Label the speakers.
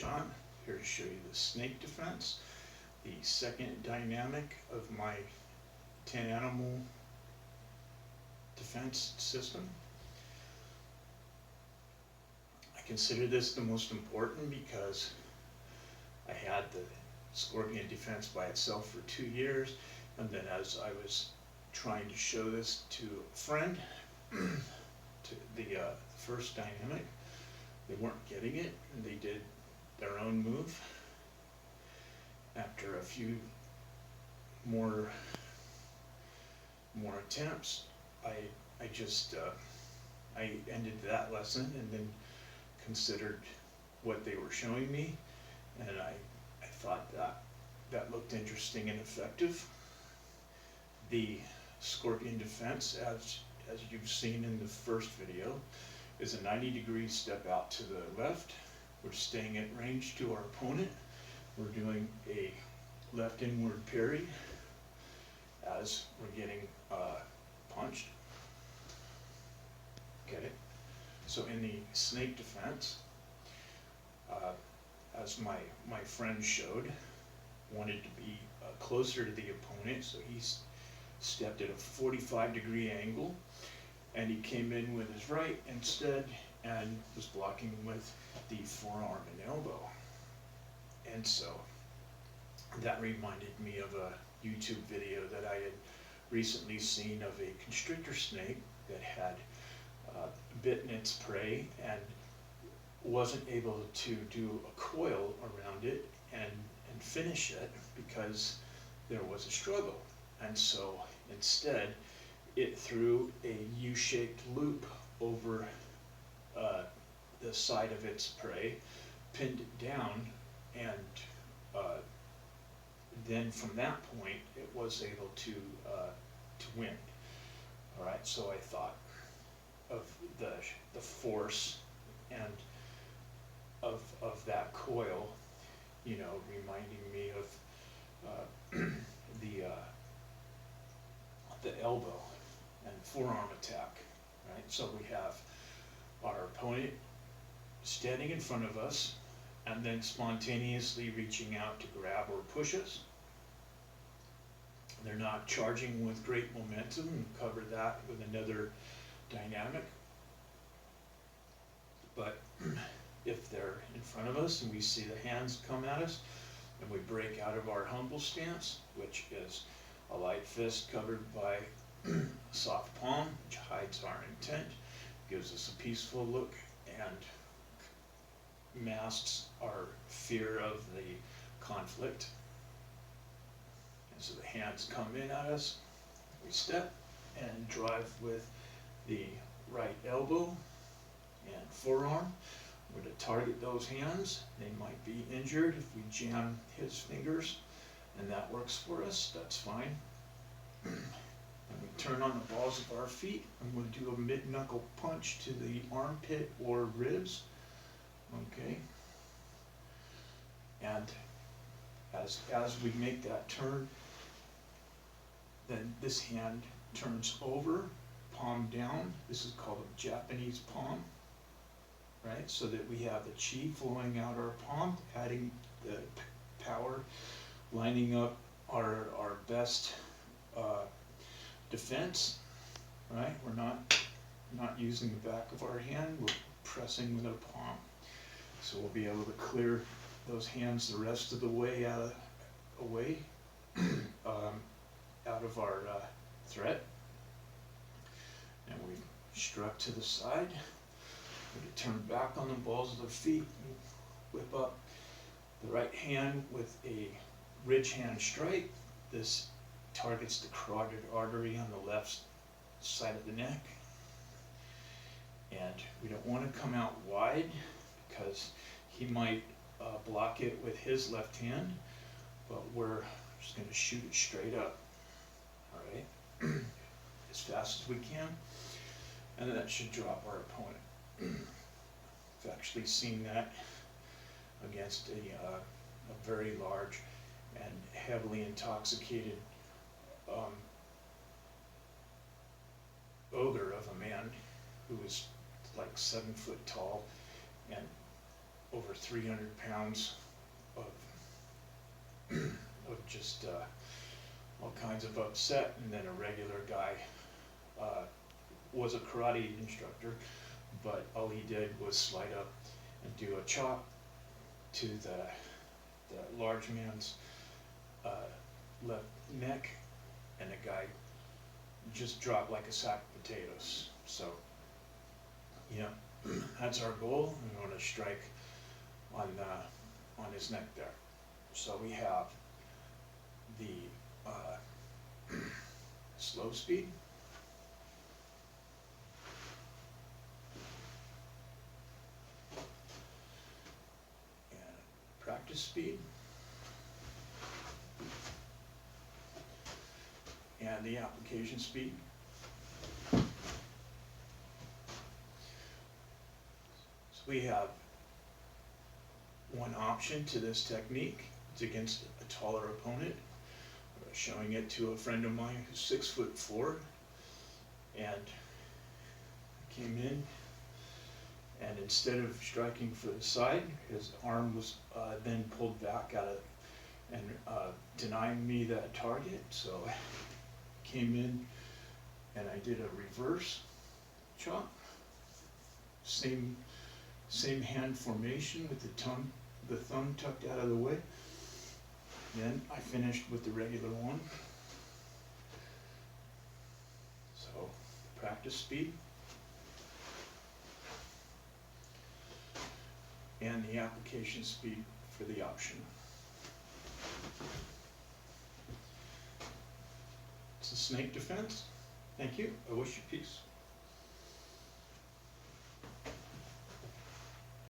Speaker 1: John, here to show you the snake defense, the second dynamic of my 10 animal defense system. I consider this the most important because I had the scorpion defense by itself for 2 years, and then as I was trying to show this to a friend, to the first dynamic, they weren't getting it, and they did their own move. After a few more attempts, I just I ended that lesson and then considered what they were showing me, and I thought that looked interesting and effective. The scorpion defense, as you've seen in the first video, is a 90-degree step out to the left. We're staying at range to our opponent. We're doing a left inward parry as we're getting punched. Okay, so in the snake defense, as my friend showed, wanted to be closer to the opponent, so he stepped at a 45-degree angle, and he came in with his right instead and was blocking with the forearm and elbow. And so that reminded me of a YouTube video that I had recently seen of a constrictor snake that had bitten its prey and wasn't able to do a coil around it and finish it because there was a struggle. And so instead it threw a U-shaped loop over the side of its prey, pinned it down, and then from that point it was able to win. All right, so I thought of the force and of that coil, you know, reminding me of the elbow and forearm attack. Right, so we have our opponent standing in front of us and then spontaneously reaching out to grab or push us. They're not charging with great momentum, and cover that with another dynamic. But if they're in front of us and we see the hands come at us, and we break out of our humble stance, which is a light fist covered by a soft palm, which hides our intent, gives us a peaceful look, and masks our fear of the conflict. And so the hands come in at us, we step and drive with the right elbow and forearm. We're to target those hands. They might be injured if we jam his fingers, and that works for us, that's fine. And we turn on the balls of our feet, and we'll do a mid-knuckle punch to the armpit or ribs. Okay. And as we make that turn, then this hand turns over, palm down. This is called a Japanese palm. Right, so that we have the chi flowing out our palm, adding the power, lining up our best defense. Right, we're not using the back of our hand, we're pressing with our palm. So we'll be able to clear those hands the rest of the way out of our threat. And we struck to the side. We turn back on the balls of the feet and whip up the right hand with a ridge hand strike. This targets the carotid artery on the left side of the neck. And we don't want to come out wide because he might block it with his left hand, but we're just going to shoot it straight up. All right, as fast as we can, and that should drop our opponent. I've actually seen that against a very large and heavily intoxicated ogre of a man who was like 7 foot tall and over 300 pounds of of just all kinds of upset, and then a regular guy was a karate instructor, but all he did was slide up and do a chop to the large man's left neck, and the guy just dropped like a sack of potatoes. So, yeah, that's our goal. We want to strike on his neck there. So we have the slow speed, and practice speed, and the application speed. So we have one option to this technique. It's against a taller opponent. I'm showing it to a friend of mine who's 6'4", and came in, and instead of striking for the side, his arm was then pulled back out of and denying me that target. So I came in and I did a reverse chop, same hand formation with the thumb tucked out of the way. Then I finished with the regular one. So practice speed, and the application speed for the option. It's a snake defense. Thank you. I wish you peace.